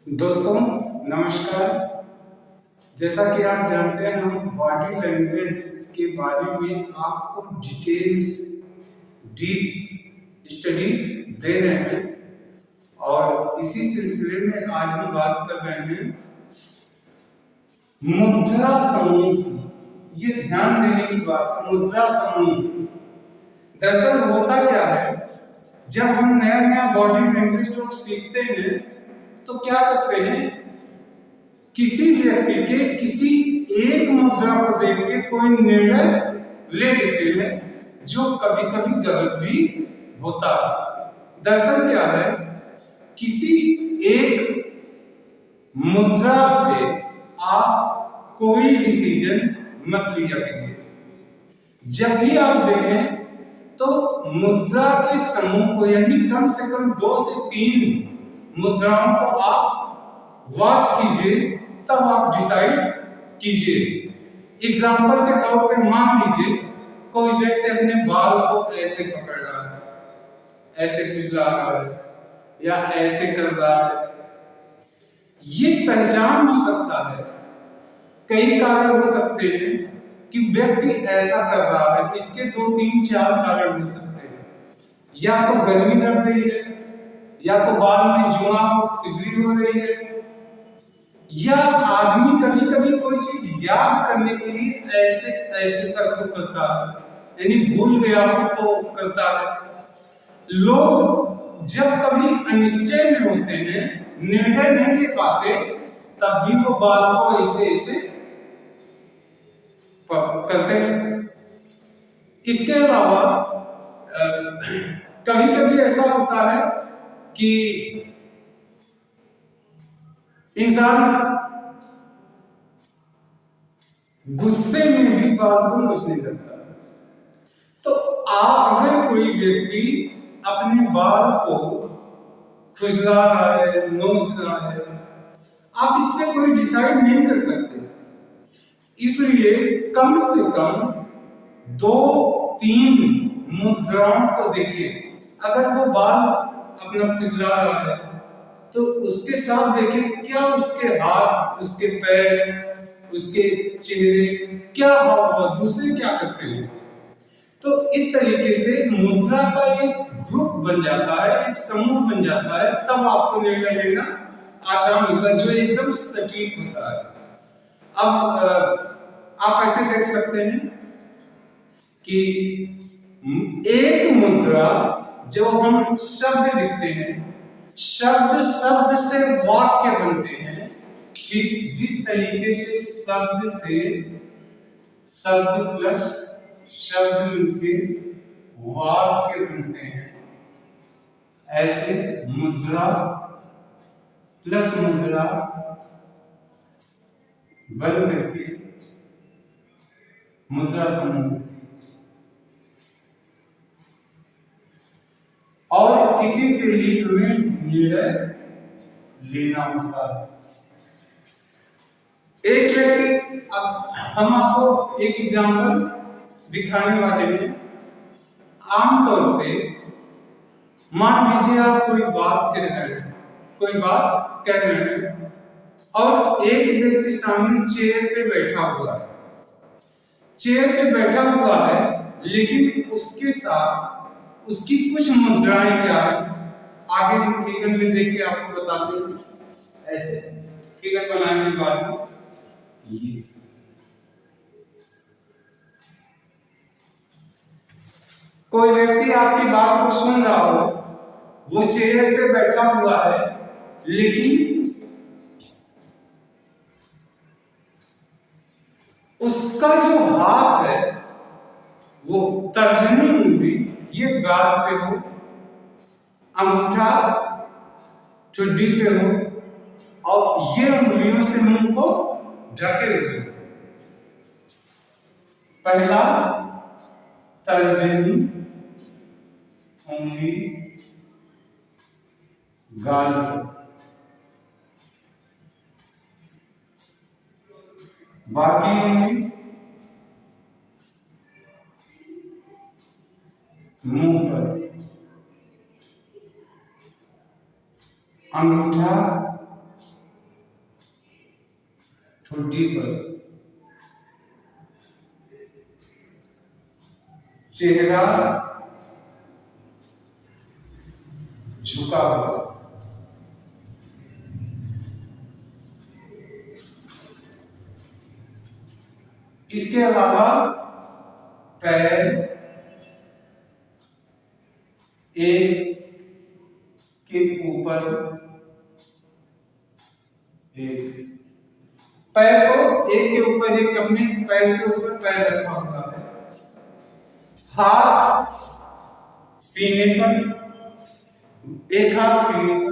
दोस्तों नमस्कार। जैसा कि आप जानते हैं हम बॉडी लैंग्वेज के बारे में आपको डिटेल्स डीप स्टडी दे रहे हैं और इसी सिलसिले में आज हम बात कर रहे हैं मुद्रा समूह की। ये ध्यान देने की बात है, मुद्रा समूह। दरअसल होता क्या है, जब हम नया नया बॉडी लैंग्वेज लोग सीखते हैं तो क्या करते हैं, किसी व्यक्ति के किसी एक मुद्रा को देख के कोई निर्णय ले लेते हैं जो कभी कभी गलत भी होता है। दरअसल क्या है, किसी एक मुद्रा पे आप कोई डिसीजन मत लिया करिए। जब भी आप देखें तो मुद्रा के समूह को, यानी कम से कम 2 से 3 मुद्राओं को आप वॉच कीजिए, तब आप डिसाइड कीजिए। एग्जाम्पल के तौर पे मान लीजिए कोई व्यक्ति अपने बाल को ऐसे पकड़ रहा है, ऐसे खुजला रहा है या ऐसे कर रहा है। ये पहचान हो सकता है, कई कारण हो सकते हैं कि व्यक्ति ऐसा कर रहा है। इसके 2, 3, 4 कारण हो सकते हैं। या तो गर्मी लग रही है, या तो बाल में जुआ खुजली हो रही है, या आदमी कभी कभी कोई चीज याद करने के लिए ऐसे ऐसे सर को करता है, यानी भूल गया हो तो करता है। लोग जब कभी अनिश्चय में होते हैं, निर्णय नहीं ले पाते, तब भी वो बाल को ऐसे ऐसे करते हैं। इसके अलावा कभी कभी ऐसा होता है कि इंसान गुस्से में भी बाल को नोचने लगता है। तो अगर कोई व्यक्ति अपने बाल को खुजला रहा है, नोच रहा है, आप इससे कोई डिसाइड नहीं कर सकते। इसलिए कम से कम 2-3 मुद्राओं को देखिए। अगर वो बाल अपना खुजला रहा है तो उसके साथ देखें क्या उसके हाथ, उसके पैर, उसके चेहरे क्या हाव दूसरे क्या करते हैं। तो इस तरीके से मुद्रा का एक ग्रुप बन जाता है, एक समूह बन जाता है, तब आपको निर्णय लेना आसान होगा, जो एकदम सटीक होता है। अब आप ऐसे देख सकते हैं कि एक मुद्रा, जब हम शब्द लिखते हैं, शब्द शब्द से वाक्य बनते हैं। ठीक जिस तरीके से शब्द से शब्द प्लस शब्द मिलके वाक्य बनते हैं, ऐसे मुद्रा प्लस मुद्रा बन करके मुद्रा समूह। और इसी पे ही हमें निर्णय लेना होता है। एक व्यक्ति, अब हम आपको एक एग्जांपल दिखाने वाले हैं। आमतौर पे मान लीजिए आप कोई बात कह रहे हैं और एक व्यक्ति सामने चेयर पे बैठा हुआ है। चेयर पे बैठा हुआ है, लेकिन उसके साथ उसकी कुछ मुद्राएं क्या है, आगे हम फिगर में देख के आपको बताते हैं। ऐसे फिगर बनाने के बाद ये कोई व्यक्ति आपकी बात को सुन रहा हो, वो चेयर पे बैठा हुआ है, लेकिन उसका जो हाथ है वो तर्जनी उंगली ये गाल पे हो, अंगूठा ठुड्डी पे हो, और ये उंगलियों से मुंह को ढके हुए। पहला तर्जनी उंगली गाल पे, बाकी उंगली मुंह पर, अंगूठा ठुड्डी पर चेहरा झुका हुआ, इसके अलावा पैर एक के ऊपर एक, पैर को एक के ऊपर एक, अपने पैर के ऊपर पैर रखा हुआ है, हाथ सीने पर, एक हाथ सीने पर,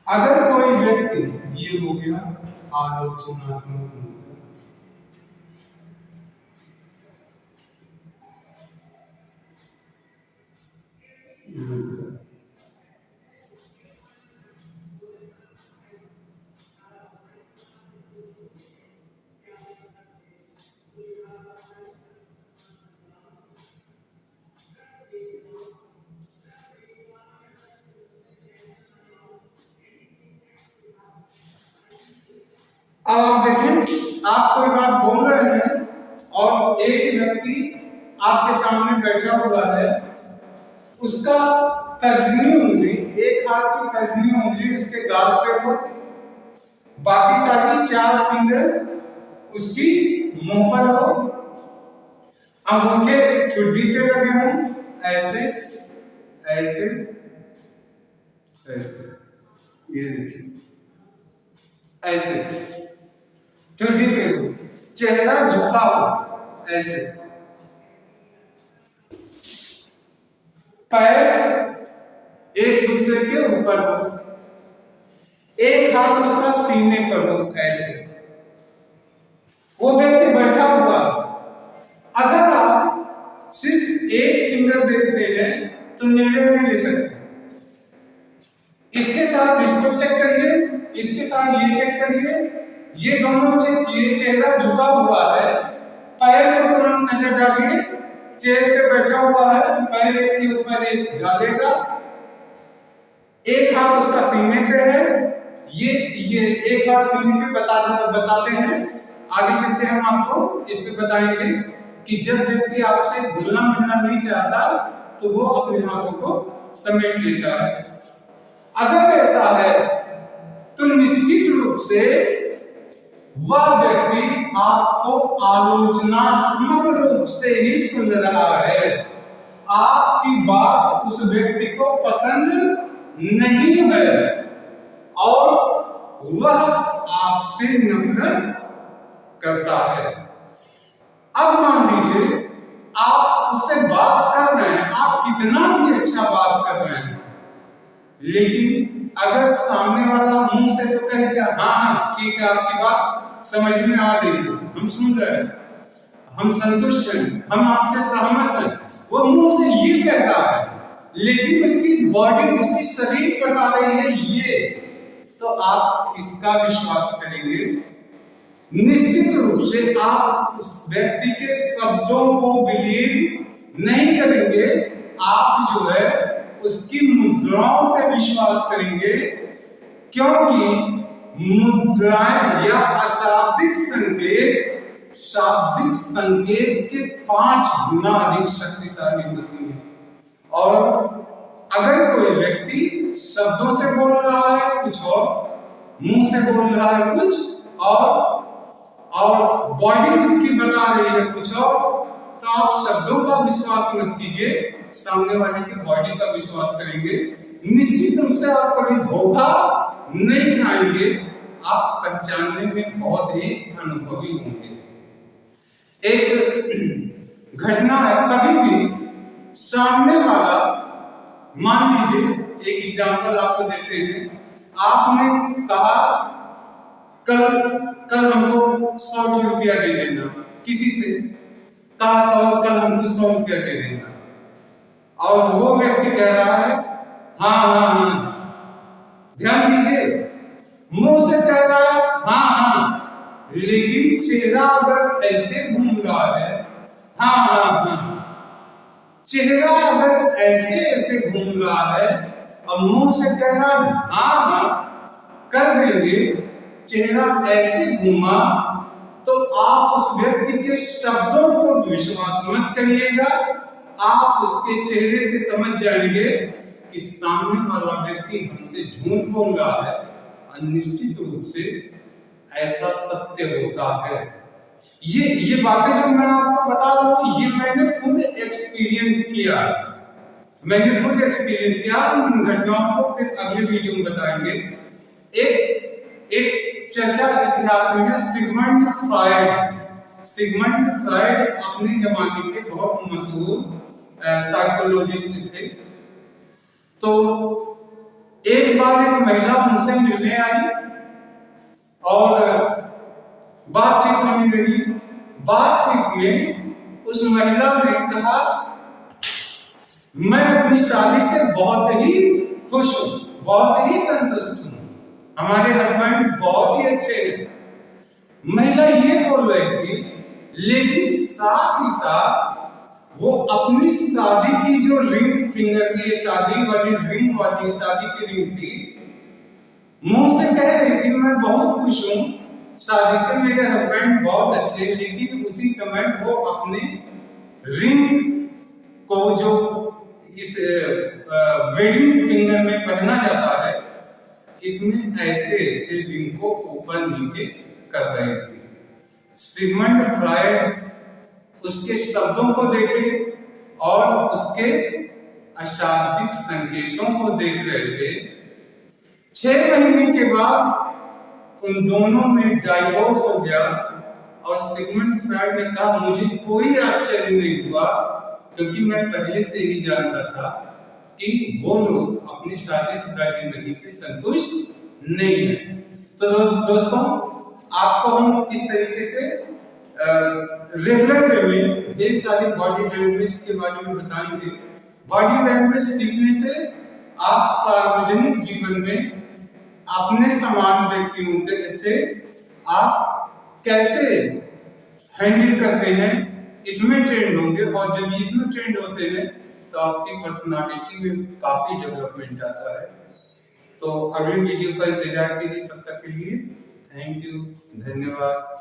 अगर कोई व्यक्ति, ये हो गया आलोचनात्मक मुद्रा। अब आप देखें, आप कोई बात बोल रहे हैं और एक व्यक्ति आपके सामने बैठा हुआ है, उसका तर्जनी उंगली, एक हाथ की तर्जनी उंगली उसके गाल पे हो, बाकी सारी 4 फिंगर उसकी मुंह पर हो, अंगूठे ठुड्डी पे लगे हों, ऐसे ऐसे ऐसे, ये देखिए ऐसे ठुड्डी पे हो, चेहरा झुका हो ऐसे, पैर एक दूसरे के ऊपर हो, एक हाथ उसका सीने पर हो ऐसे, वो व्यक्ति बैठा हुआ। अगर आप सिर्फ एक फिंगर देते हैं तो निर्णय नहीं ले सकते, इसके साथ इसको चेक करिए, इसके साथ ये चेक करिए, ये दोनों चेक किए, चेहरा झुका हुआ है, पैर पर तुरंत नजर डालिए, चेयर पे बैठा हुआ है तो पैर एक के ऊपर एक डालेगा, एक हाथ उसका सीने पे है, ये एक हाथ सीने पे बताते हैं, आगे चलते हम आपको इस पे बताएंगे कि जब व्यक्ति आपसे घुलना मिलना नहीं चाहता तो वो अपने हाथों को समेट लेता है। अगर ऐसा है तो निश्चित रूप से वह व्यक्ति आपको आलोचनात्मक रूप से ही सुन रहा है, आपकी बात उस व्यक्ति को पसंद नहीं है और वह आपसे नफरत करता है। अब मान लीजिए आप उससे बात कर रहे हैं, आप कितना भी अच्छा बात कर रहे हैं, लेकिन अगर सामने वाला मुंह से तो कह दिया हाँ हाँ ठीक है, आपकी बात समझ में आ रही है, हम सुन रहे हैं, हम संतुष्ट हैं, हम आपसे सहमत हैं, वो मुंह से ये कहता है, लेकिन उसकी बॉडी, उसकी शरीर बता रही है ये, तो आप किसका विश्वास करेंगे? निश्चित रूप से आप उस व्यक्ति के शब्दों को बिलीव नहीं करेंगे, आप जो है उसकी मुद्राओं पर विश्वास करेंगे, क्योंकि मुद्राएं या अशाब्दिक संकेत शाब्दिक संकेत के 5 गुना अधिक शक्तिशाली होती है। और अगर कोई व्यक्ति शब्दों से बोल रहा है कुछ और, मुंह से बोल रहा है कुछ और बॉडी उसकी बता रही है कुछ और, तो आप शब्दों का विश्वास मत कीजिए, सामने वाले की बॉडी का विश्वास करेंगे। निश्चित रूप से आप कभी धोखा नहीं खाएंगे, आप पहचानने में बहुत ही अनुभवी होंगे। एक घटना है, कभी भी सामने वाला, मान लीजिए एक एग्जांपल आपको देते हैं, आपने कहा कल हमको 100 रुपया दे देना, किसी से कहा कल हमको 100 रुपया दे देना, और वो व्यक्ति कह रहा है हाँ हाँ हाँ, ध्यान दीजिए, मुंह से कह रहा है हाँ हाँ, लेकिन चेहरा अगर ऐसे घूम रहा है हाँ हाँ हाँ, चेहरा अगर ऐसे ऐसे घूम रहा है और मुंह से कह रहा हाँ हाँ कर देंगे, चेहरा ऐसे घूमा, तो आप उस व्यक्ति के शब्दों को विश्वास मत करिएगा। आप उसके चेहरे से समझ जाएंगे कि सामने वाला व्यक्ति हमसे झूठ बोल रहा है, और निश्चित रूप से ऐसा सत्य होता है। ये बातें जो मैं आपको बता रहा हूँ, ये मैंने खुद एक्सपीरियंस किया। उन घटनाओं को फिर अगले वीडियो में बताएंगे। एक चर्चा इतिहास में है सिगमंड फ्रायड अपने जमाने के बहुत मशहूर साइकोलॉजिस्ट थे। तो एक बार एक महिला उनसे मिलने आई और बातचीत होने लगी। बातचीत में उस महिला ने कहा, मैं अपनी शादी से बहुत ही खुश हूं, बहुत ही संतुष्ट हूं, हमारे हस्बैंड बहुत ही अच्छे हैं। महिला ये बोल रही थी, लेकिन साथ ही साथ वो अपनी शादी की जो रिंग फिंगर की शादी वाली शादी की रिंग थी, मुंह से कह रही थी मैं बहुत खुश हूं, शादी से मेरे हस्बैंड बहुत अच्छे, लेकिन उसी समय वो अपने रिंग को जो इस वेडिंग फिंगर में पहना जाता है, इसमें ऐसे ऐसे रिंग को ऊपर नीचे कर रहे थे। सिगमंड फ्रायड उसके शब्दों को देखे और उसके अशाब्दिक संकेतों को देख रहे थे। 6 महीने के बाद उन दोनों में डाइवोर्स हो गया और सिगमंड फ्रायड ने कहा, मुझे कोई आश्चर्य नहीं हुआ, क्योंकि मैं पहले से ही जानता था कि वो लोग अपनी शादीशुदा जिंदगी से संतुष्ट नहीं है। तो दोस्तों, आपको हम इस तरीके से रेगुलर वे में ढेर सारी बॉडी लैंग्वेज के बारे में बताएंगे। बॉडी लैंग्वेज सीखने से आप सार्वजनिक जीवन में अपने समान व्यक्तियों से आप कैसे हैंडल करते हैं, इसमें ट्रेंड होंगे। और जब इसमें ट्रेंड होते हैं तो आपकी पर्सनालिटी में काफी डेवलपमेंट आता है। तो अगले वीडियो का इंतजार कीजिए। तब तक के लिए थैंक यू, धन्यवाद।